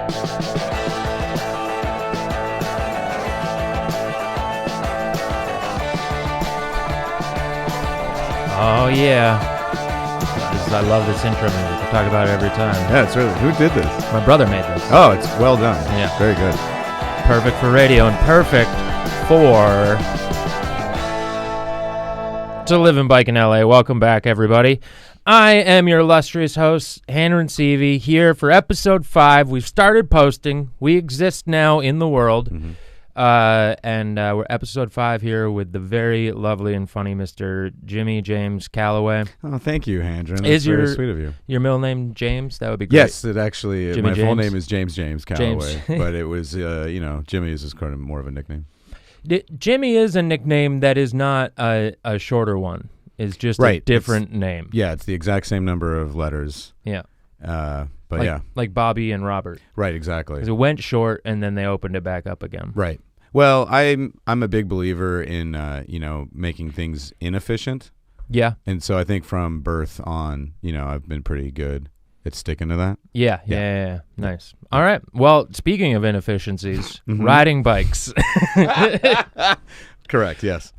Oh, yeah. I love this intro music. I talk about it every time. Yeah, it's really... Who did this? My brother made this. Oh, it's well done. Yeah. Very good. Perfect for radio and perfect for To Live and Bike in LA. Welcome back, everybody. I am your illustrious host, Hannah and Seavey, here for episode 5. We've started posting. We exist now in the world. Mm-hmm. And we're episode 5 here with the very lovely and funny Mr. Jimmy James Callaway. Oh, thank you, Handren. That's Is very sweet of you. Your middle name James? That would be great. Yes, it actually... Jimmy my James? full name is James Callaway, James. but it was, Jimmy is just kind of more of a nickname. Jimmy is a nickname that is not a shorter one. It's just a different name. Yeah, it's the exact same number of letters. Yeah. But yeah. Like Bobby and Robert. Right, exactly. 'Cause it went short, and then they opened it back up again. Right. Well, I'm a big believer in, making things inefficient. Yeah. And so I think from birth on, I've been pretty good at sticking to that. Yeah. Nice. All right. Well, speaking of inefficiencies, Mm-hmm. riding bikes. Correct, yes.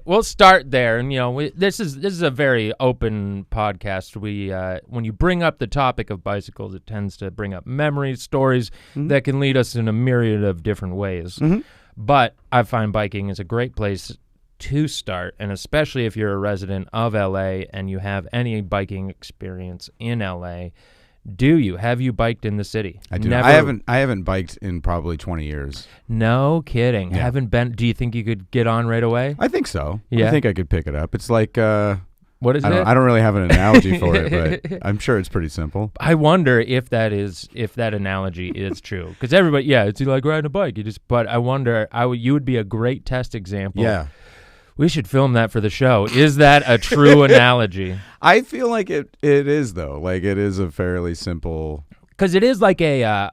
We'll start there, and this is a very open podcast. We when you bring up the topic of bicycles, it tends to bring up memories, stories that can lead us in a myriad of different ways. Mm-hmm. But I find biking is a great place to start, and especially if you're a resident of LA and you have any biking experience in LA. Have you biked in the city? I do. Never. I haven't biked in probably 20 years. No kidding. Yeah. Haven't been. Do you think you could get on right away? I think so. Yeah. I think I could pick it up. It's like What is it? I don't really have an analogy for it, but I'm sure it's pretty simple. I wonder if that analogy is true, because everybody, it's like riding a bike. But I wonder, you would be a great test example. Yeah. We should film that for the show. Is that a true analogy? I feel like it is, though. Like, it is a fairly simple... Because it is like a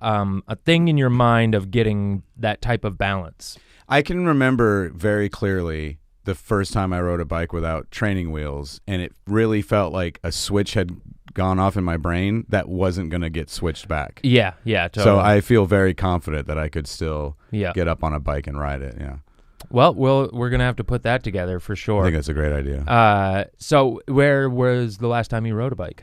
thing in your mind of getting that type of balance. I can remember very clearly the first time I rode a bike without training wheels, and it really felt like a switch had gone off in my brain that wasn't going to get switched back. Yeah, totally. So I feel very confident that I could still Yeah. get up on a bike and ride it, yeah. Well, we're going to have to put that together for sure. I think that's a great idea. So where was the last time you rode a bike?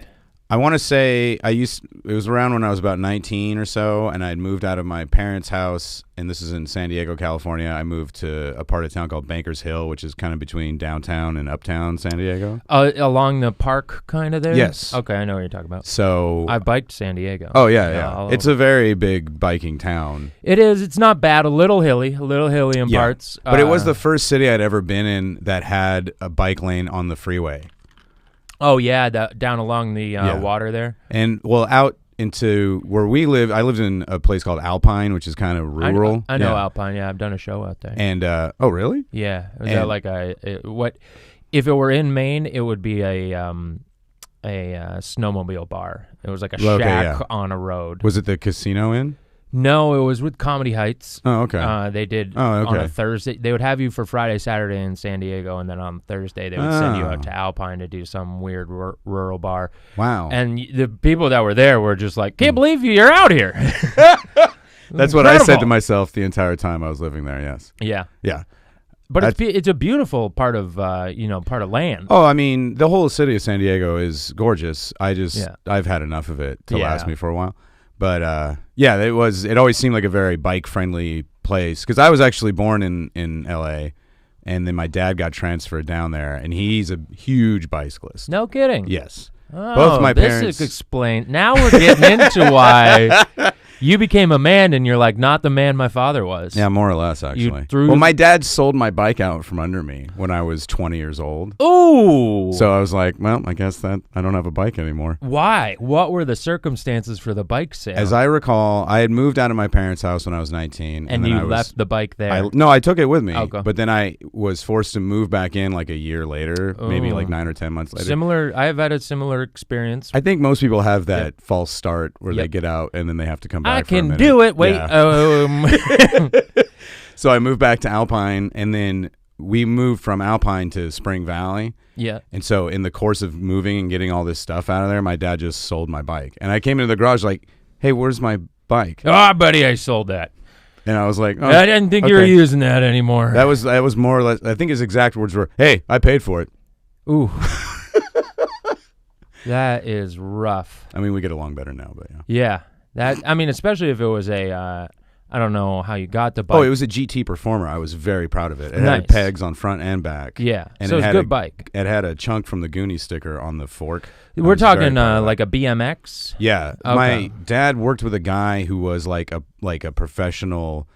I want to say it was around when I was about 19 or so, and I had moved out of my parents' house, and this is in San Diego, California. I moved to a part of town called Bankers Hill, which is kind of between downtown and uptown San Diego. Along the park kind of there? Yes. Okay, I know what you're talking about. So I biked San Diego. Oh, yeah. It's a very big biking town. It is. It's not bad. A little hilly in parts. But it was the first city I'd ever been in that had a bike lane on the freeway. Oh, yeah, down along the water there. And, well, out into where we live, I lived in a place called Alpine, which is kind of rural. I know Alpine, yeah. I've done a show out there. And, oh, really? Yeah. Was that like if it were in Maine, it would be a snowmobile bar. It was like a shack on a road. Was it the Casino Inn? No, it was with Comedy Heights. Oh, okay. They did on a Thursday. They would have you for Friday, Saturday in San Diego, and then on Thursday they would send you out to Alpine to do some weird rural bar. Wow. And the people that were there were just like, can't believe you're out here. That's what I said to myself the entire time I was living there, yes. Yeah. Yeah. But it's a beautiful part of land. Oh, I mean, the whole city of San Diego is gorgeous. I've had enough of it to last me for a while. But it always seemed like a very bike friendly place, because I was actually born in LA, and then my dad got transferred down there, and he's a huge bicyclist. No kidding. Yes. Oh, both my parents. This explains. Now we're getting into why you became a man, and you're like, not the man my father was. Yeah, more or less, actually. Well, my dad sold my bike out from under me when I was 20 years old. Ooh. So I was like, well, I guess that I don't have a bike anymore. Why? What were the circumstances for the bike sale? As I recall, I had moved out of my parents' house when I was 19. And then you left the bike there? I took it with me. Okay. But then I was forced to move back in like a year later, maybe like 9 or 10 months later. I have had a similar experience. I think most people have that false start where they get out and then they have to come back. I for a minute. can do it. Wait. Yeah. So I moved back to Alpine, and then we moved from Alpine to Spring Valley. Yeah. And so in the course of moving and getting all this stuff out of there, my dad just sold my bike. And I came into the garage like, hey, where's my bike. Oh, buddy, I sold that. And I was like, oh, I didn't think you were using that anymore. That was more or less, I think his exact words were, hey, I paid for it. Ooh. That is rough. I mean, we get along better now, but yeah. Especially if it was I don't know how you got the bike. Oh, it was a GT Performer. I was very proud of it. It had pegs on front and back. Yeah, and so it was a good bike. It had a chunk from the Goonies sticker on the fork. We're talking like a BMX? Yeah. Okay. My dad worked with a guy who was like a professional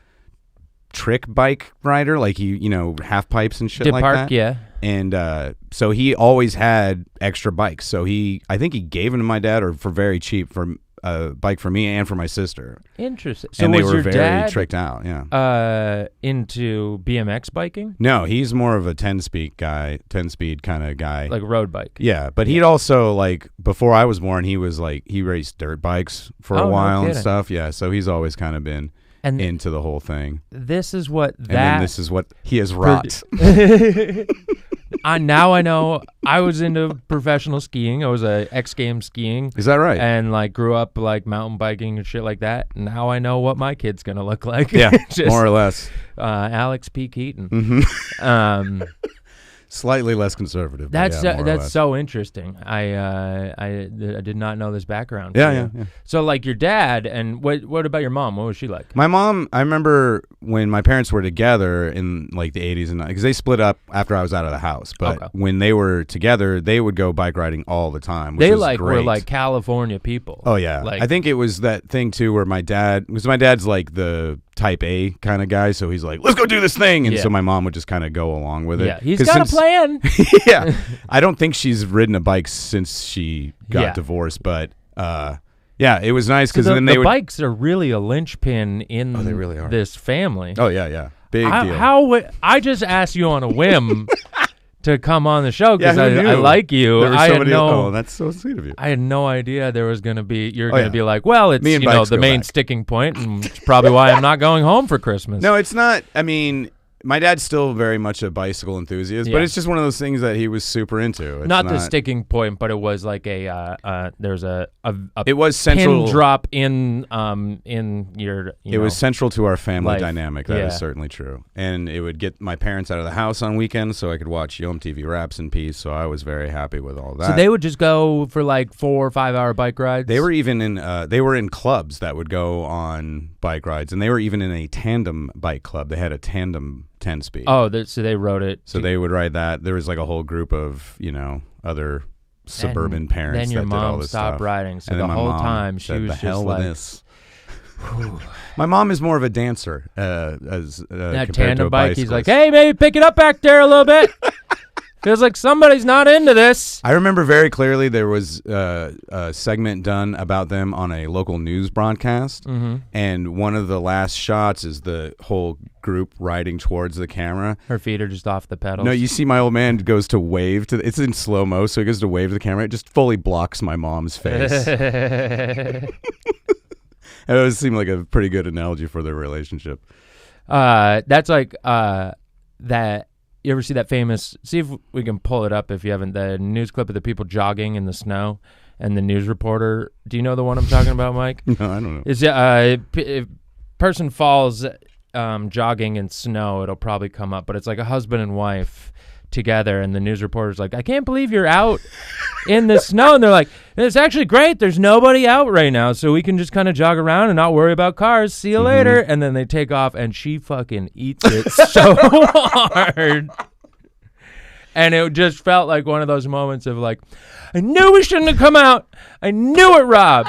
trick bike rider, like he, half pipes and shit like that. Yeah. And so he always had extra bikes. So I think he gave them to my dad or for very cheap for a bike for me and for my sister. Interesting. So and they was were your very dad tricked out, yeah. Into BMX biking? No, he's more of a 10-speed kind of guy. Like road bike. Yeah, but he'd also, like, before I was born, he raced dirt bikes for a while and stuff. Yeah, so he's always kind of been into the whole thing. This is what And then this is what he has wrought. Now I know. I was into professional skiing. I was a X Games skiing. Is that right? And like grew up like mountain biking and shit like that. Now I know what my kid's gonna look like. Yeah, more or less. Alex P. Keaton. Mm-hmm. Slightly less conservative. That's so interesting. I did not know this background. Yeah. So like your dad, and what about your mom? What was she like? My mom, I remember when my parents were together in like the 80s and because they split up after I was out of the house. But when they were together, they would go bike riding all the time. Which they was great. Were like California people. Oh yeah, I think it was that thing too where my dad's like the type A kind of guy, so he's like, let's go do this thing, and so my mom would just kind of go along with it. Yeah, he's got a plan. Yeah, I don't think she's ridden a bike since she got divorced, but yeah, it was nice because then the bikes are really a linchpin in they really are. This family. Oh yeah, big deal. I just asked you on a whim to come on the show because I like you. Oh, that's so sweet of you. I had no idea there was going to be. You're going to be like, well, it's the main sticking point, and it's probably why I'm not going home for Christmas. No, it's not. I mean, my dad's still very much a bicycle enthusiast, but it's just one of those things that he was super into. It's not the sticking point, but it was like there's a it was central pin drop in your. It was central to our family dynamic. That is certainly true, and it would get my parents out of the house on weekends so I could watch Yom TV Raps in peace. So I was very happy with all that. So they would just go for like 4 or 5 hour bike rides. They were even in clubs that would go on bike rides, and they were even in a tandem bike club. They had a tandem 10-speed. Oh, so they rode it. So they would ride that. There was like a whole group of other suburban parents. Then your that did all mom this stopped stuff. riding. So and the my whole mom time she said, was the just hell like, with this. My mom is more of a dancer. As that tandem to a bike, he's bicyclist. like, hey, maybe pick it up back there a little bit. Feels like somebody's not into this. I remember very clearly there was a segment done about them on a local news broadcast, and one of the last shots is the whole group riding towards the camera. Her feet are just off the pedals. No, you see my old man goes to wave to. It's in slow-mo, so he goes to wave to the camera. It just fully blocks my mom's face. It would seem like a pretty good analogy for their relationship. That's like that. You ever see that famous? See if we can pull it up if you haven't. The news clip of the people jogging in the snow, and the news reporter. Do you know the one I'm talking about, Mike? No, I don't know. It's if person falls jogging in snow, it'll probably come up. But it's like a husband and wife together, and the news reporter's like, I can't believe you're out in the snow, and they're like, it's actually great, there's nobody out right now, so we can just kind of jog around and not worry about cars, see you later. And then they take off, and she fucking eats it so hard, and it just felt like one of those moments of like, I knew we shouldn't have come out, I knew it, Rob.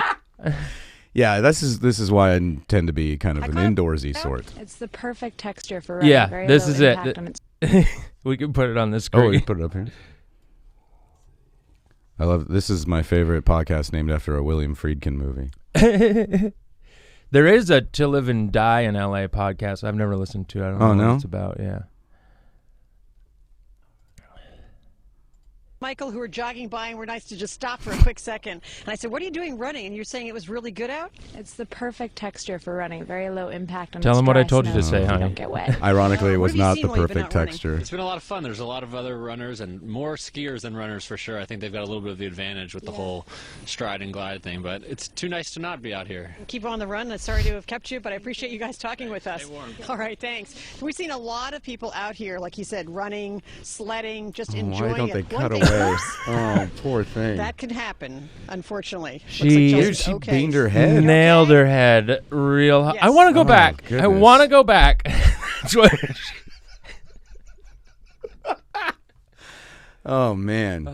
Yeah, this is why I tend to be kind of an indoorsy sort. It's the perfect texture for riding. Yeah, very this is it. We can put it on the screen. Oh, we can put it up here. I love this. Is my favorite podcast named after a William Friedkin movie. There is a To Live and Die in LA podcast I've never listened to. I don't know what it's about. Yeah. Michael, who were jogging by and were nice to just stop for a quick second. And I said, what are you doing running? And you're saying it was really good out? It's the perfect texture for running. Very low impact on Tell this them what I dry told you to snow, say, so you honey. don't get wet. Ironically, it What was have you not seen the while you've been perfect out running? texture. It's been a lot of fun. There's a lot of other runners and more skiers than runners for sure. I think they've got a little bit of the advantage with the whole stride and glide thing, but it's too nice to not be out here. Keep on the run. I'm sorry to have kept you, but I appreciate you guys talking with us. Stay warm. All right, thanks. We've seen a lot of people out here, like you said, running, sledding, just enjoying Why don't they it. cut One thing away? worse, Oh, poor thing. that could happen, unfortunately. She beamed her head. Nailed her head real high. Yes. I want to go Oh, back. I goodness. want to go back. That's what- Oh man.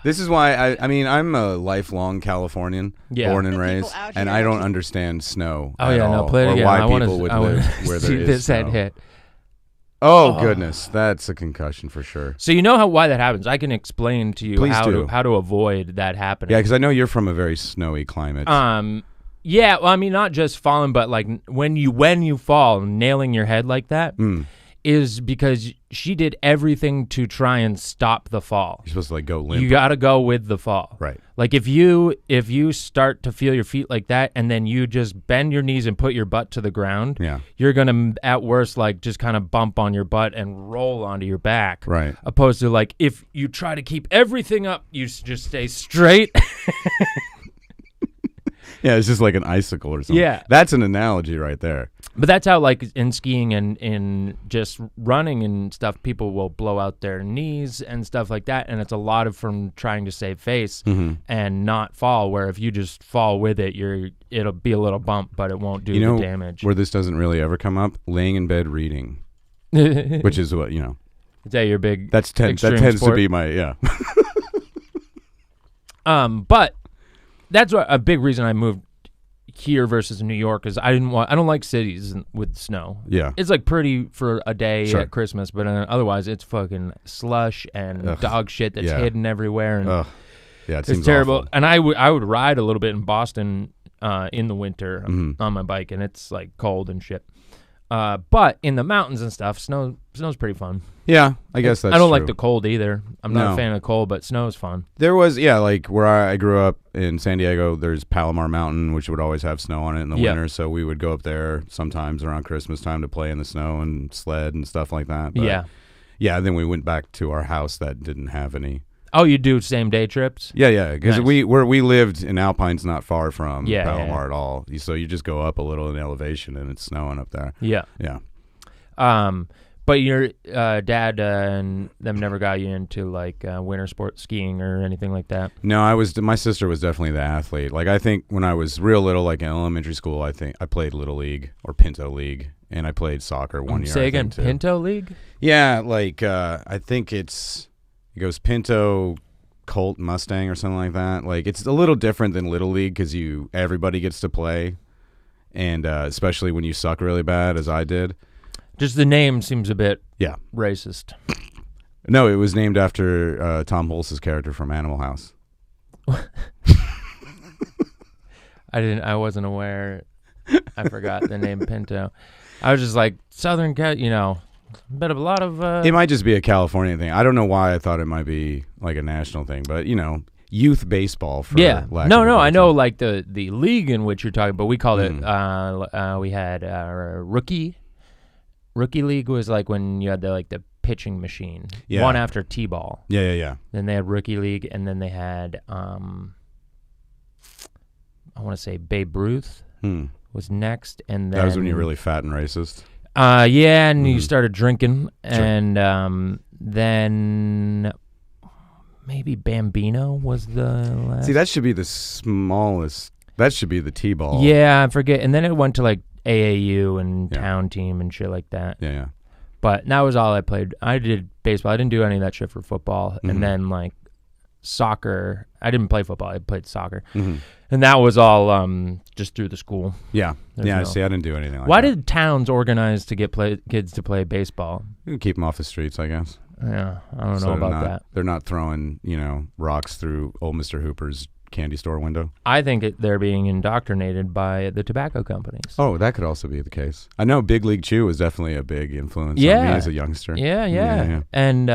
This is why I mean I'm a lifelong Californian, Yeah. born and The people raised, out and here I don't that- understand snow. Oh at yeah, no, all, play it or again. why I want people would live where see there is this head snow. hit. Oh goodness, that's a concussion for sure. So you know why that happens. I can explain to you Please how do. to avoid that happening. Yeah, because I know you're from a very snowy climate. Yeah, well, I mean, not just falling, but like when you fall, nailing your head like that is because she did everything to try and stop the fall. You're supposed to like go limp. You got to go with the fall. Right. Like if you start to feel your feet like that and then you just bend your knees and put your butt to the ground, Yeah. you're going to at worst like just kind of bump on your butt and roll onto your back. Right. Opposed to like if you try to keep everything up, you just stay straight. Yeah, it's just like an icicle or something. Yeah. That's an analogy right there. But that's how, like, in skiing and in just running and stuff, people will blow out their knees and stuff like that. And it's a lot of from trying to save face and not fall, where if you just fall with it, it'll be a little bump, but it won't do the damage. Where this doesn't really ever come up? Laying in bed reading, which is what, Is that your big that tends sport? to be my, yeah. But that's what a big reason I moved here versus New York is I don't like cities with snow. Yeah. It's like pretty for a day Sure. at Christmas, but otherwise it's fucking slush and dog shit that's hidden everywhere and Yeah, it it's seems terrible. awful. And I would ride a little bit in Boston in the winter on my bike, and it's like cold and shit. But in the mountains and stuff, snow's pretty fun. Yeah, I guess that's I don't true. like the cold either. I'm not No. a fan of cold, but snow's fun. There was, like where I grew up in San Diego, there's Palomar Mountain, which would always have snow on it in the winter. So we would go up there sometimes around Christmas time to play in the snow and sled and stuff like that. But yeah, then we went back to our house that didn't have any. Oh, you do same day trips? Yeah, because Nice. we lived in Alpine's not far from Yeah, Palomar at all. So you just go up a little in elevation and it's snowing up there. Yeah. Yeah. But your dad and them never got you into like winter sport skiing or anything like that? No, my sister was definitely the athlete. Like I think when I was real little, like in elementary school, I think I played Little League or Pinto League, and I played soccer one year. Say I again, think, too. Pinto League? Yeah, like I think it goes Pinto, Colt, Mustang or something like that. Like it's a little different than Little League because everybody gets to play, and especially when you suck really bad, as I did. Just the name seems a bit Yeah. racist. No, it was named after Tom Hulce's character from Animal House. I wasn't aware. I forgot the name Pinto. I was just like Southern cat, bit of a lot of. It might just be a California thing. I don't know why I thought it might be like a national thing, but youth baseball. For lack of a I better know term. like the league in which you're talking, but we called it. We had rookie. Rookie league was like when you had the pitching machine. Yeah. One after T-ball. Yeah. Then they had rookie league, and then they had I want to say Babe Ruth was next, and then That was when you're really fat and racist. Yeah, and you started drinking, and then maybe Bambino was the last. See, that should be the smallest. That should be the T-ball. Yeah, I forget. And then it went to like AAU and town team and shit like that. Yeah. But that was all I played. I did baseball. I didn't do any of that shit for football. And then like soccer. I didn't play football. I played soccer. And that was all just through the school. Yeah. There's See, I didn't do anything like Why that. did towns organize to get kids to play baseball? You can keep them off the streets, I guess. Yeah, I don't So know they're about that. They're not throwing, rocks through old Mr. Hooper's candy store window. I think they're being indoctrinated by the tobacco companies. Oh, that could also be the case. I know Big League Chew was definitely a big influence on me as a youngster. Yeah. And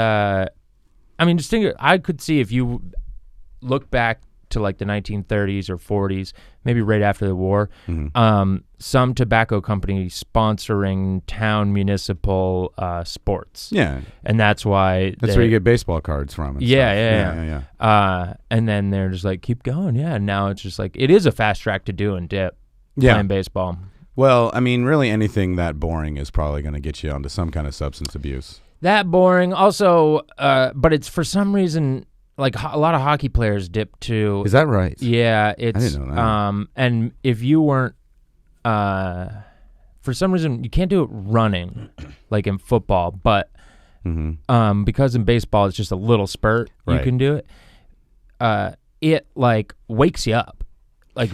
I mean, just think. I could see if you look back to like the 1930s or 40s, maybe right after the war, some tobacco companies sponsoring town municipal sports. Yeah, and that's why where you get baseball cards from. And yeah. And then they're just like, keep going. Yeah, and now it's just like it is a fast track to do and dip. Playing baseball. Well, I mean, really anything that boring is probably going to get you onto some kind of substance abuse. That boring. Also, but it's for some reason. Like a lot of hockey players dip too. Is that right? Yeah, it's. I didn't know that. And if you weren't, for some reason, you can't do it running, like in football. But because in baseball it's just a little spurt, you can do it. It like wakes you up. Like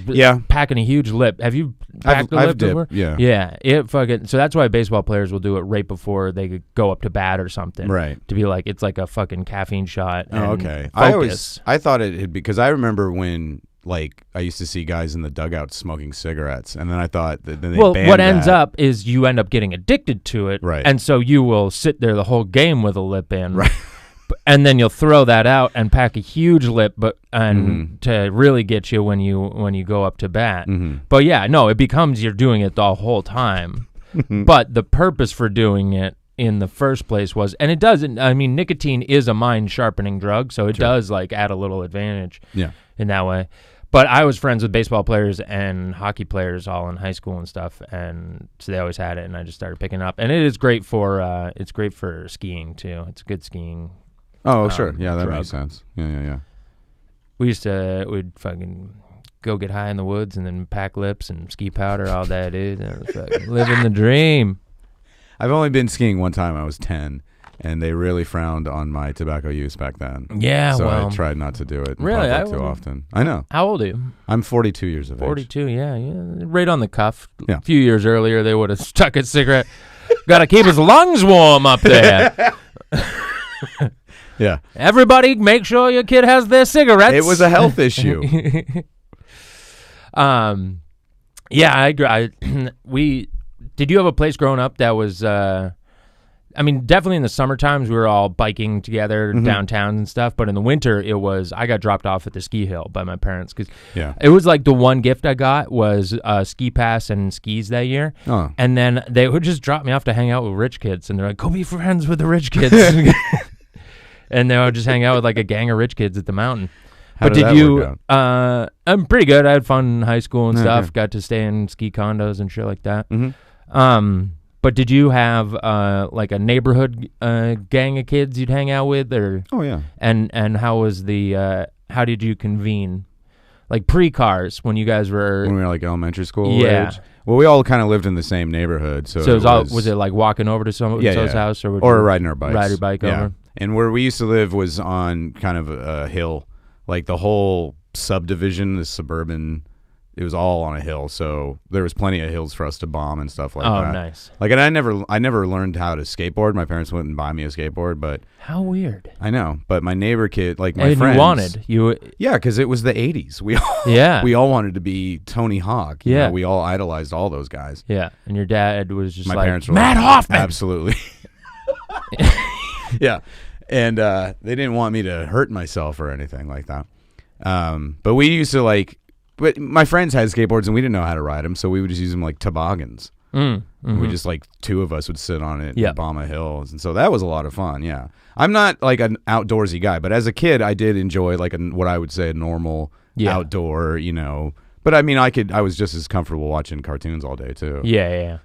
packing a huge lip. Have you packed a lip before? Yeah. Yeah. It fucking. So that's why baseball players will do it right before they could go up to bat or something. Right. To be like, it's like a fucking caffeine shot. Oh, okay. Focus. I thought it because I remember when like I used to see guys in the dugout smoking cigarettes, and then I thought that then they banned what ends that. up is you end up getting addicted to it, right? And so you will sit there the whole game with a lip in, right? And then you'll throw that out and pack a huge lip, to really get you when you go up to bat. But yeah, no, it becomes you're doing it the whole time. But the purpose for doing it in the first place was, and it doesn't. I mean, nicotine is a mind sharpening drug, so it does like add a little advantage. Yeah, in that way. But I was friends with baseball players and hockey players all in high school and stuff, and so they always had it, and I just started picking it up. And it is great for skiing too. It's a good skiing. Oh, sure. Yeah, that drug. makes sense. Yeah. We'd fucking go get high in the woods and then pack lips and ski powder all day, dude. That was fucking living the dream. I've only been skiing one time. I was 10, and they really frowned on my tobacco use back then. Yeah, so well. I tried not to do it really too often. I know. How old are you? I'm 42 years of age. 42, yeah. Right on the cuff. Yeah. A few years earlier, they would have stuck a cigarette. Got to keep his lungs warm up there. Yeah. Everybody, make sure your kid has their cigarettes. It was a health issue. Yeah, I agree. Did you have a place growing up that was? I mean, definitely in the summer times we were all biking together downtown and stuff. But in the winter, I got dropped off at the ski hill by my parents because it was like the one gift I got was a ski pass and skis that year. Oh. And then they would just drop me off to hang out with rich kids, and they're like, "Go be friends with the rich kids." And they would just hang out with like a gang of rich kids at the mountain. How did that work out? I'm pretty good. I had fun in high school and stuff. Got to stay in ski condos and shit like that. But did you have like a neighborhood gang of kids you'd hang out with, or? Oh yeah. And how was how did you convene? Like pre-cars when you guys were like elementary school age? Well, we all kind of lived in the same neighborhood, so was it like walking over to someone's house or riding our bikes? Ride your bike over. And where we used to live was on kind of a hill, like the whole subdivision, the suburban. It was all on a hill, so there was plenty of hills for us to bomb and stuff like that. Oh, nice. Like, and I never learned how to skateboard. My parents wouldn't buy me a skateboard, but how weird. I know, but my neighbor kid, like my friends, yeah, because it was the '80s. We all wanted to be Tony Hawk. You know, we all idolized all those guys. Yeah, and your dad was just my like parents were Matt like, Hoffman. Absolutely. Yeah, and they didn't want me to hurt myself or anything like that. But we used to like. But my friends had skateboards and we didn't know how to ride them, so we would just use them like toboggans. We just like two of us would sit on it and bomb a hill, and so that was a lot of fun. Yeah, I'm not like an outdoorsy guy, but as a kid, I did enjoy like what I would say a normal outdoor, But I mean, I was just as comfortable watching cartoons all day too. Yeah.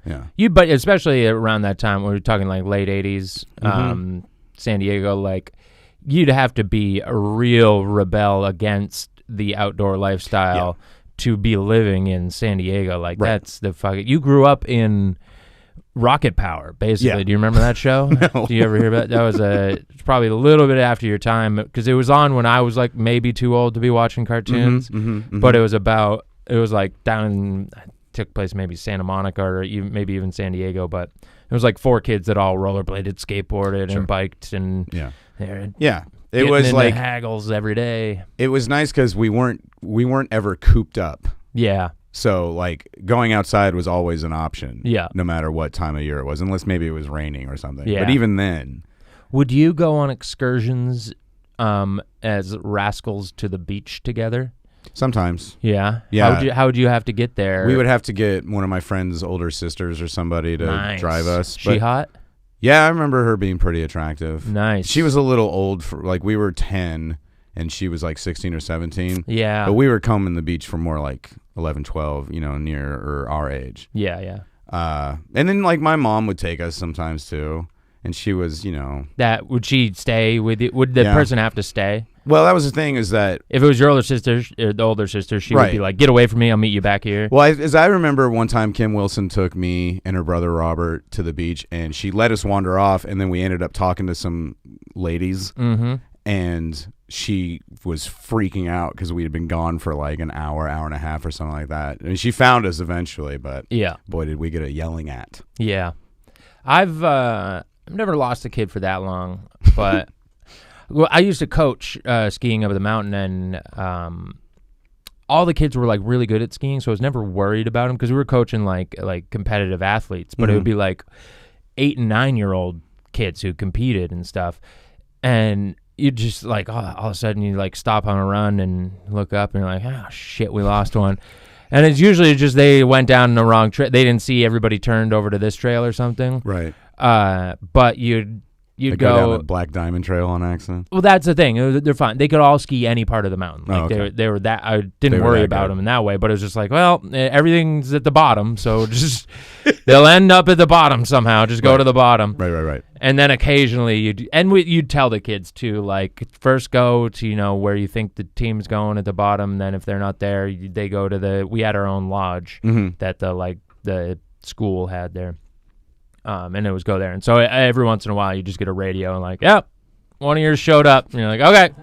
But especially around that time, we were talking like late '80s, San Diego. Like, you'd have to be a real rebel against the outdoor lifestyle to be living in San Diego. Like that's the fucking. You grew up in Rocket Power, basically. Do you remember that show? No. Do you ever hear about that? It's probably a little bit after your time because it was on when I was like maybe too old to be watching cartoons. But it was like took place maybe Santa Monica or maybe even San Diego, but it was like 4 kids that all rollerbladed, skateboarded, and biked, and it was like haggles every day. It was nice because we weren't ever cooped up. Yeah. So like going outside was always an option. Yeah. No matter what time of year it was, unless maybe it was raining or something. Yeah. But even then, would you go on excursions as rascals to the beach together? Sometimes. Yeah. Yeah. How would you have to get there? We would have to get one of my friend's older sisters or somebody to drive us. She hot? Yeah, I remember her being pretty attractive. Nice. She was a little old for like we were 10 and she was like 16 or 17. Yeah. But we were combing the beach for more like 11, 12, near or our age. Yeah. And then like my mom would take us sometimes too. And she was, That would she stay with you? Would the person have to stay? Well, that was the thing is that if it was your older sister, the older sister, she would be like, "Get away from me! I'll meet you back here." Well, as I remember, one time Kim Wilson took me and her brother Robert to the beach, and she let us wander off, and then we ended up talking to some ladies, and she was freaking out because we had been gone for like an hour and a half or something like that. And she found us eventually, but boy, did we get a yelling at. Yeah, I've never lost a kid for that long, but. Well, I used to coach skiing up the mountain, and all the kids were like really good at skiing, so I was never worried about them because we were coaching like competitive athletes, but it would be like 8 and 9-year-old kids who competed and stuff, and you just like all of a sudden you like stop on a run and look up and you're like, oh shit, we lost one. And it's usually just they went down the wrong trail. They didn't see everybody turned over to this trail or something. Right. But you'd go down the Black Diamond Trail on accident. Well, that's the thing. They're fine. They could all ski any part of the mountain. Like okay. They were that. I didn't worry about them in that way. But it was just like, well, everything's at the bottom, so just they'll end up at the bottom somehow. Just go to the bottom. Right. And then occasionally you'd tell the kids too, like first go to where you think the team's going at the bottom. Then if they're not there, they go to we had our own lodge that the school had there. And it was go there. And so every once in a while, you just get a radio and like, yep, one of yours showed up. And you're like, okay,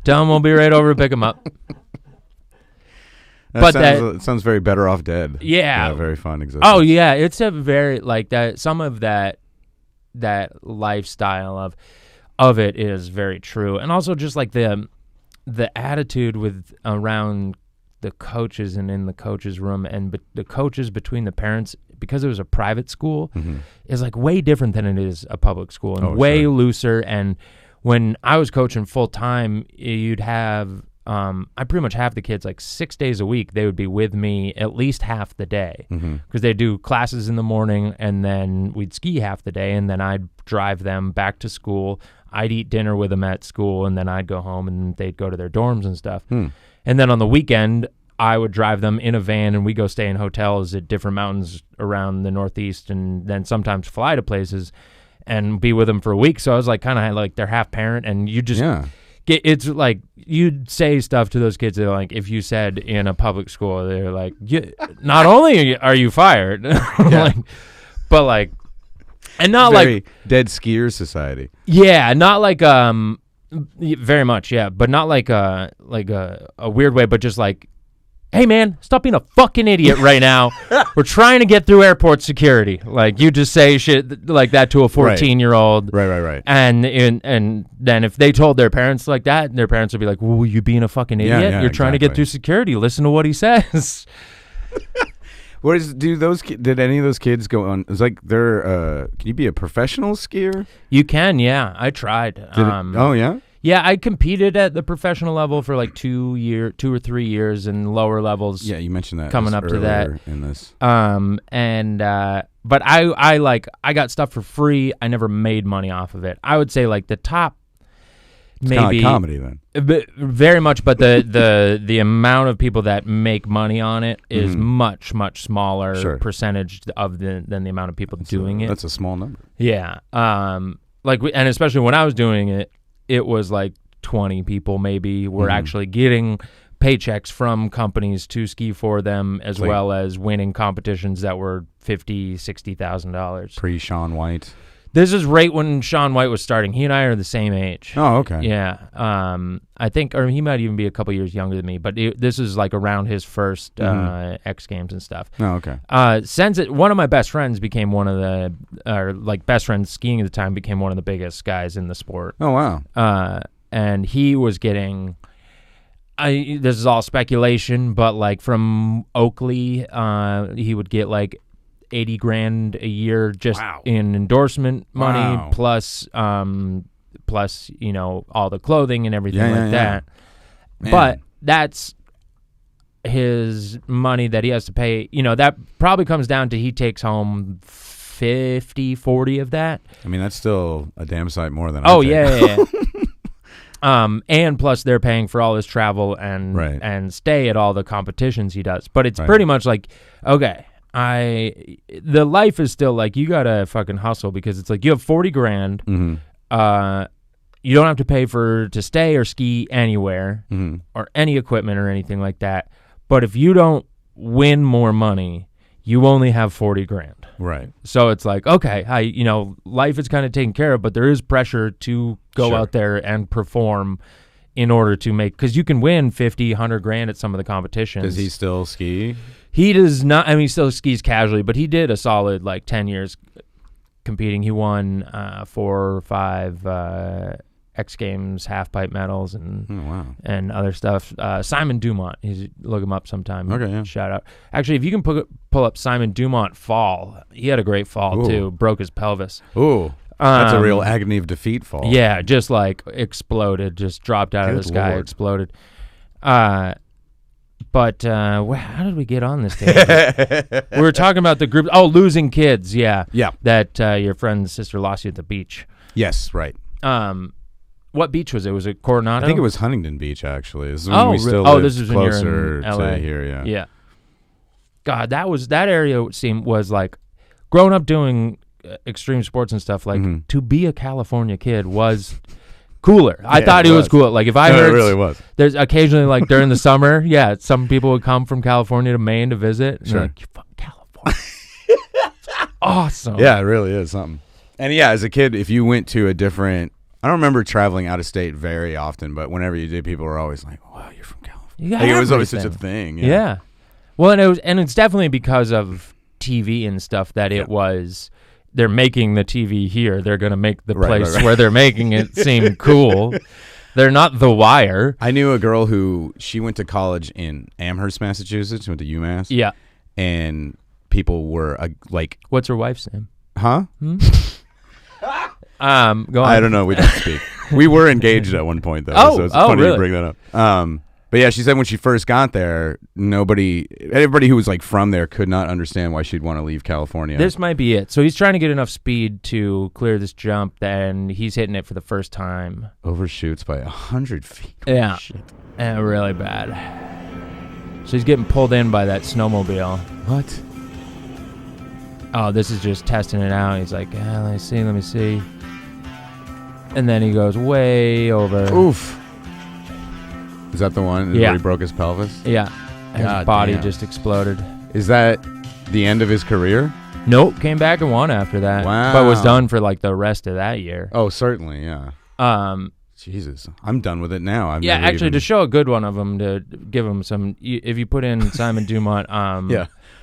tell them we'll be right over to pick them up. It sounds very Better Off Dead. Yeah. Very fun existence. Oh, yeah. It's a very, like that, some of that lifestyle of it is very true. And also just like the attitude around the coaches and in the coaches' room and the coaches between the parents, because it was a private school, is like way different than it is a public school and way looser. And when I was coaching full time, you'd have I pretty much have the kids like 6 days a week. They would be with me at least half the day because they do classes in the morning and then we'd ski half the day and then I'd drive them back to school. I'd eat dinner with them at school and then I'd go home and they'd go to their dorms and stuff. And then on the weekend, I would drive them in a van and we go stay in hotels at different mountains around the Northeast and then sometimes fly to places and be with them for a week. So I was like kind of like their half parent and you just it's like you'd say stuff to those kids that like if you said in a public school, they're like, not only are you fired, but like, and not very like Dead Skiers Society. Yeah, not like very much, yeah, but not like a weird way, but just like, hey man, stop being a fucking idiot right now. We're trying to get through airport security. Like you just say shit like that to a 14-year-old. Right. And then if they told their parents like that, their parents would be like, well, you being a fucking idiot? Yeah, You're trying to get through security. Listen to what he says. Did any of those kids go on? It's like they're. Can you be a professional skier? You can, yeah. I tried. Oh yeah. Yeah, I competed at the professional level for like 2 or 3 years and lower levels. Yeah, you mentioned that coming up to that in this. But I got stuff for free. I never made money off of it. I would say like the top. It's maybe kind of like comedy then. Very much, but the amount of people that make money on it is much smaller percentage than the amount of people doing it. That's a small number. Yeah. And especially when I was doing it, it was like 20 people maybe were actually getting paychecks from companies to ski for them, as well as winning competitions that were $50,000, $60,000. Pre-Shaun White. This is right when Shaun White was starting. He and I are the same age. Oh, okay. Yeah. I think, or he might even be a couple years younger than me, but this is like around his first X Games and stuff. Oh, okay. One of my best friends became one of the, best friends skiing at the time became one of the biggest guys in the sport. Oh, wow. And he was getting, this is all speculation, but like from Oakley, he would get like $80,000 a year just in endorsement money, plus plus all the clothing and everything that. Man. But that's his money that he has to pay. That probably comes down to he takes home 50-40 of that. I mean, that's still a damn sight more than yeah. And plus they're paying for all his travel and stay at all the competitions he does. But it's pretty much like, okay, the life is still like, you gotta fucking hustle, because it's like you have 40 grand. Mm-hmm. You don't have to pay to stay or ski anywhere, mm-hmm. or any equipment or anything like that. But if you don't win more money, you only have 40 grand. Right. So it's like, okay, life is kind of taken care of, but there is pressure to go out there and perform in order to make, because you can win 50, 100 grand at some of the competitions. Does he still ski? He does not. I mean, he still skis casually, but he did a solid 10 years competing. He won 4 or 5 X Games half pipe medals and other stuff. Simon Dumont, look him up sometime. Okay, yeah. Shout out. Actually, if you can pull up Simon Dumont fall, he had a great fall too. Broke his pelvis. Ooh, that's a real agony of defeat fall. Yeah, just exploded, just dropped out of the sky, exploded. But how did we get on this tangent? We were talking about the group. Oh, losing kids. Yeah. That your friend's sister lost you at the beach. Yes, right. What beach was it? Was it Coronado? I think it was Huntington Beach, actually. This is when we still lived this is closer when you're in LA. to here, yeah. Yeah. God, that area was like, growing up doing extreme sports and stuff, to be a California kid was cooler. I thought it was cool. Like, if I heard, it really was. There's occasionally, during the summer, some people would come from California to Maine to visit. And sure. You're fucking California. Awesome. Yeah, it really is something. And as a kid, if you went to a different, I don't remember traveling out of state very often, but whenever you did, people were always like, "Wow, you're from California." It was always such a thing. Yeah. Well, and it's definitely because of TV and stuff that it was. They're making the TV here. They're going to make the place where they're making it seem cool. They're not The Wire. I knew a girl she went to college in Amherst, Massachusetts. Went to UMass. Yeah. And people were like, "What's her wife's name?" Huh? Go on. I don't know. We don't speak. We were engaged at one point, though. So it's funny to bring that up. But yeah, she said when she first got there, everybody who was from there could not understand why she'd want to leave California. This might be it. So he's trying to get enough speed to clear this jump, and he's hitting it for the first time. Overshoots by 100 feet. Yeah. Shit. And really bad. So he's getting pulled in by that snowmobile. What? Oh, this is just testing it out. He's like, let me see. And then he goes way over. Oof. Is that the one where he broke his pelvis? Yeah. And his body just exploded. Is that the end of his career? Nope. Came back and won after that. Wow. But was done for the rest of that year. Oh, certainly, yeah. Jesus. I'm done with it now. To show a good one of them, to give him some, if you put in Simon Dumont,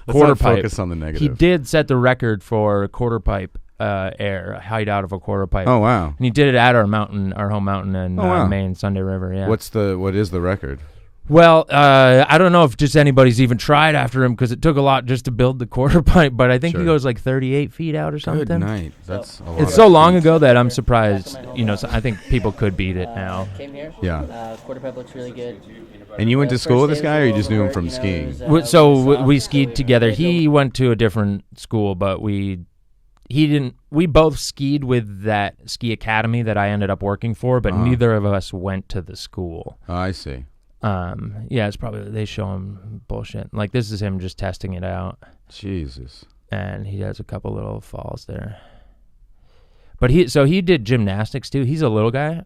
quarter pipe. Focus on the negative. He did set the record for quarter pipe air, height out of a quarter pipe. Oh, wow. And he did it at our home mountain in Maine, Sunday River, yeah. What is the record? Well, I don't know if just anybody's even tried after him, because it took a lot just to build the quarter pipe, but I think he goes 38 feet out or something. Good night. That's a lot. It's so long ago that I'm surprised, so I think people could beat it now. Came here. Yeah. Quarter pipe looks really good. And you went to school with this guy, or you just knew him from skiing? So we skied together. He went to a different school, but we didn't. We both skied with that ski academy that I ended up working for, but neither of us went to the school. Oh, I see. It's probably they show him bullshit. This is him just testing it out. Jesus. And he has a couple little falls there. But he did gymnastics too. He's a little guy.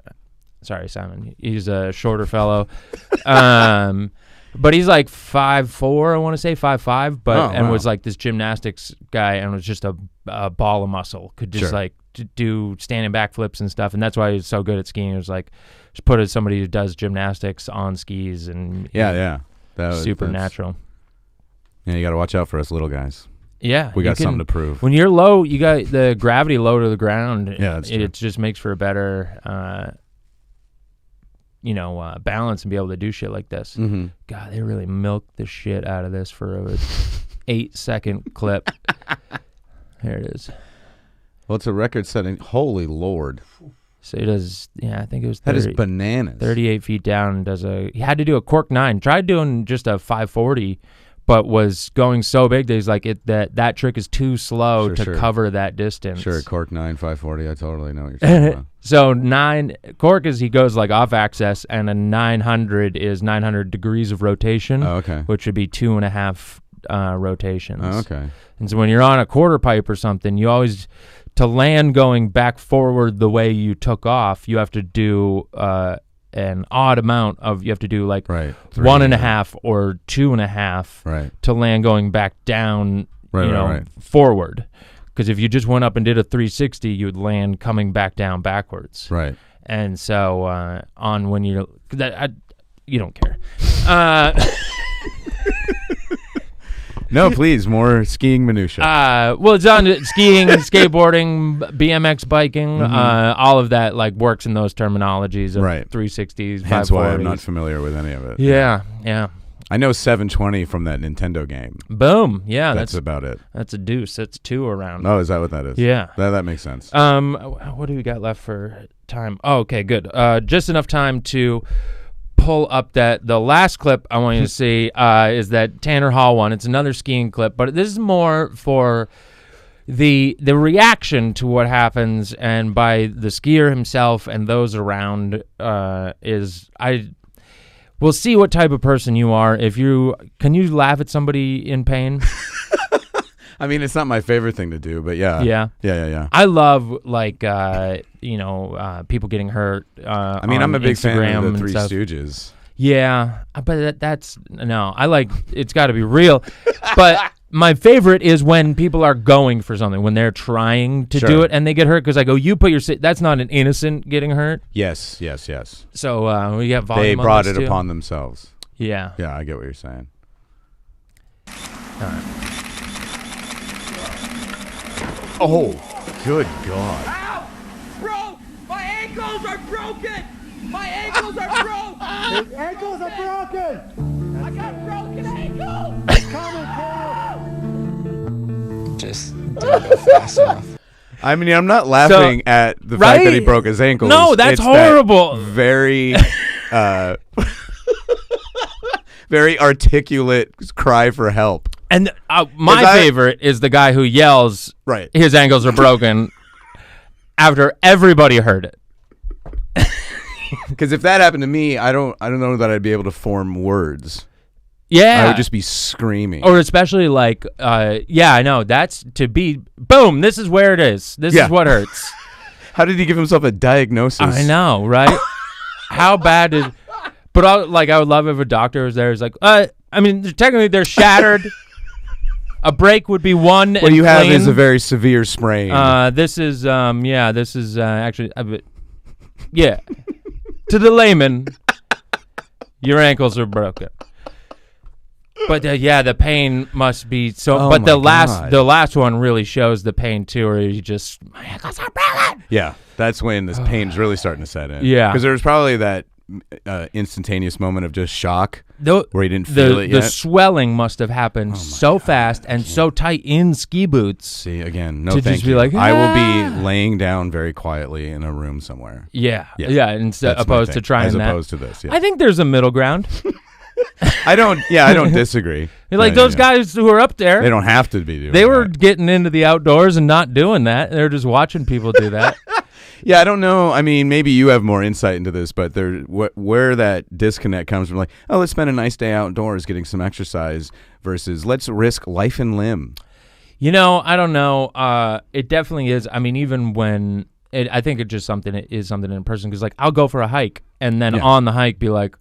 Sorry, Simon. He's a shorter fellow. But he's 5'4", I want to say 5'5", but was this gymnastics guy, and was just a ball of muscle. Could just do standing backflips and stuff, and that's why he's so good at skiing. It was just put as somebody who does gymnastics on skis, and super natural. Yeah, you got to watch out for us little guys. Yeah, we got something to prove. When you're low, you got the gravity low to the ground. Yeah, that's true. It just makes for a better. Balance and be able to do shit like this. Mm-hmm. God, they really milked the shit out of this for a 8-second clip. Here it is. Well, it's a record-setting. Holy Lord. So he does, I think it was 30, that is bananas. 38 feet down. He had to do a cork 9. Tried doing just a 540, but was going so big that he's like, that trick is too slow to cover that distance. Sure, cork 9, 540. I totally know what you're talking about. So 9 cork is he goes like off axis, and a 900 is 900 degrees of rotation. Oh, okay. Which would be 2.5 rotations. Oh, okay. And so when you're on a quarter pipe or something, you always, to land going back forward the way you took off, you have to do an odd amount of, you have to do like 1.5 or 2.5 to land going back down, forward. Because if you just went up and did a 360, you'd land coming back down backwards. Right. And so on when you don't care. No, please, more skiing minutia. Well, it's on skiing, skateboarding, BMX biking, all of that like works in those terminologies of 360s, 540s. Hence why I'm not familiar with any of it. Yeah. I know 720 from that Nintendo game. Boom. Yeah. That's about it. That's a deuce. That's 2 around. Oh, is that what that is? Yeah. That makes sense. What do we got left for time? Oh, okay, good. Just enough time to pull up the last clip I want you to see is that Tanner Hall one. It's another skiing clip, but this is more for the reaction to what happens, and by the skier himself and those around we'll see what type of person you are. Can you laugh at somebody in pain? I mean, it's not my favorite thing to do, but yeah. I love people getting hurt. I mean, I'm a big Instagram fan of the Three stuff. Stooges. Yeah, but that's no. I like it's got to be real. But my favorite is when people are going for something, when they're trying to do it and they get hurt. Because I go, you put your that's not an innocent getting hurt. Yes. So we got volume. They brought on it too. upon themselves. Yeah. Yeah, I get what you're saying. All right. Oh, good God. Ow! Bro, my ankles are broken! My ankles are broke! His ankles are broken! I got broken ankles! Just didn't go fast enough. I mean, I'm not laughing at the fact that he broke his ankles. No, that's it's horrible. That very, very articulate cry for help. And my favorite is the guy who yells, his ankles are broken, after everybody heard it. Because if that happened to me, I don't know that I'd be able to form words. Yeah. I would just be screaming. Or especially like, I know, that's to be, boom, this is where it is. This is what hurts. How did he give himself a diagnosis? I know, right? How bad did, but I would love if a doctor was there. It's like, I mean, technically they're shattered. A break would be one. What you have is a very severe sprain. This is actually, to the layman, your ankles are broken. But the pain must be so. Oh but the God. last one really shows the pain too, where you just, my ankles are broken. Yeah, that's when this pain's really starting to set in. Yeah, because there was probably that instantaneous moment of just shock where he didn't feel it yet. The swelling must have happened so fast and so tight in ski boots. See, again, no to thank just you. Be like, I will be laying down very quietly in a room somewhere. Yeah. Opposed to trying that. As opposed to this, yeah. I think there's a middle ground. I don't disagree. Like those guys who are up there. They don't have to be doing They were that. getting into the outdoors and not doing that. They're just watching people do that. Yeah, I don't know. I mean, maybe you have more insight into this, but where that disconnect comes from, like, oh, let's spend a nice day outdoors getting some exercise versus let's risk life and limb. I don't know. It definitely is. I mean, even when I think it's just something. It is something in person because, like, I'll go for a hike and then on the hike be like,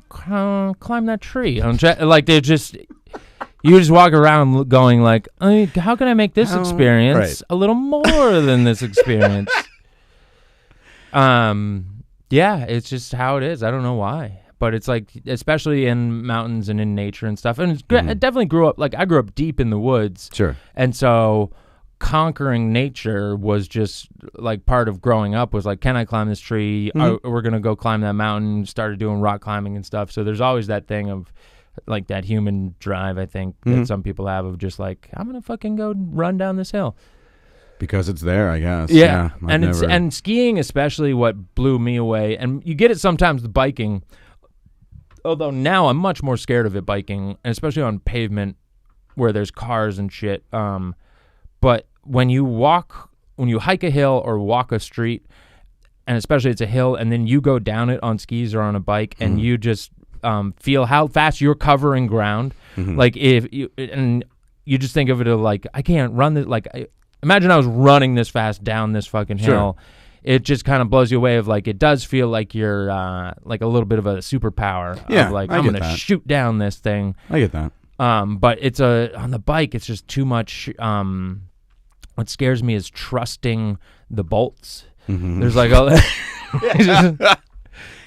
climb that tree. Like they just. You just walk around going like, how can I make this experience a little more than this experience? It's just how it is. I don't know why, but it's like, especially in mountains and in nature and stuff. And I definitely grew up, like I grew up deep in the woods. Sure. And so conquering nature was just like part of growing up was like, can I climb this tree? We're going to go climb that mountain, started doing rock climbing and stuff. So there's always that thing of like that human drive, I think, that some people have of just like, I'm going to fucking go run down this hill. Because it's there, I guess. Yeah, I've and skiing especially what blew me away. And you get it sometimes with biking. Although now I'm much more scared of it biking, and especially on pavement where there's cars and shit. But when you hike a hill or walk a street, and especially it's a hill, and then you go down it on skis or on a bike, and you just feel how fast you're covering ground. Like and you just think of it like, I can't run this. Like, imagine I was running this fast down this fucking hill. It just kind of blows you away of like, it does feel like you're like a little bit of a superpower. Yeah, of like, I I'm get going to that. shoot down this thing. I get that. But it's on the bike, it's just too much. What scares me is trusting the bolts. There's like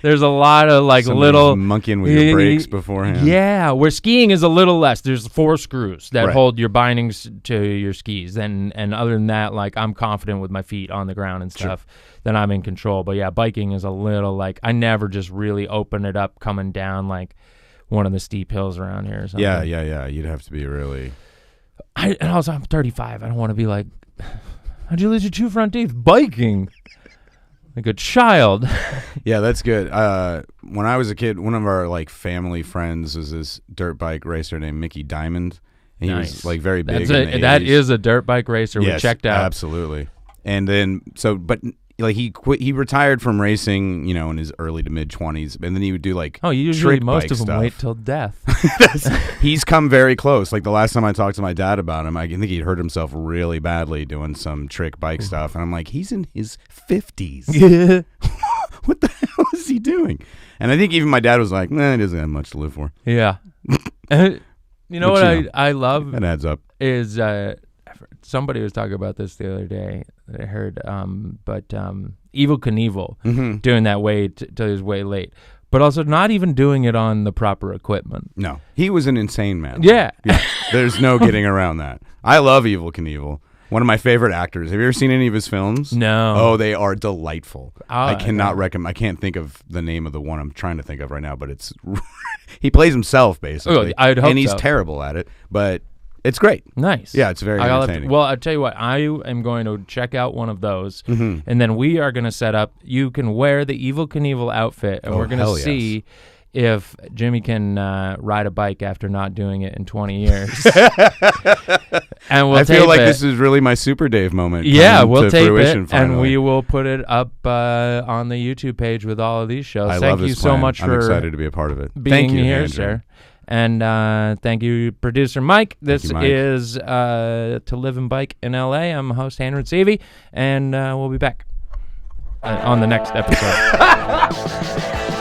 there's a lot of like Somebody's little monkeying with your brakes beforehand. Yeah, where skiing is a little less. There's 4 screws that Right. hold your bindings to your skis, and other than that, like I'm confident with my feet on the ground and stuff. Then I'm in control. But yeah, biking is a little like I never just really open it up coming down like one of the steep hills around here or something. Yeah. You'd have to be really. And also I'm 35. I don't want to be like, how'd you lose your 2 front teeth biking? Like a child. Yeah, that's good. When I was a kid, one of our like family friends was this dirt bike racer named Mickey Diamond. And he was like very big. That is a dirt bike racer. Yes, we checked out. Absolutely. And then but like he retired from racing, you know, in his early to mid 20s, and then he would do like usually trick most bike of them stuff. wait till death. He's come very close. Like the last time I talked to my dad about him, I think he'd hurt himself really badly doing some trick bike stuff, and I'm like, he's in his 50s. What the hell is he doing? And I think even my dad was like, nah, he doesn't have much to live for. Yeah. You know what I love? That adds up. Is somebody was talking about this the other day. I heard, but Evel Knievel doing that way till he was way late, but also not even doing it on the proper equipment. No, he was an insane man. Yeah. There's no getting around that. I love Evel Knievel. One of my favorite actors. Have you ever seen any of his films? No. Oh, they are delightful. I cannot no. recommend. I can't think of the name of the one I'm trying to think of right now, but it's he plays himself basically. I'd hope and he's so. terrible at it, but it's great. Nice. Yeah, it's very entertaining. Well, I'll tell you what. I am going to check out one of those, and then we are going to set up. You can wear the Evel Knievel outfit, and we're going to see if Jimmy can ride a bike after not doing it in 20 years. And we'll I feel like it. this is really my Super Dave moment. Yeah, we'll tape it, finally. and we will put it up on the YouTube page with all of these shows. I Thank love you this so plan. much I'm for excited to be a part of it. being Thank you, here, Andrew. sir. And thank you, producer Mike. This you, Mike. is To Live and Bike in L.A. I'm host Henry Seavey, and we'll be back on the next episode.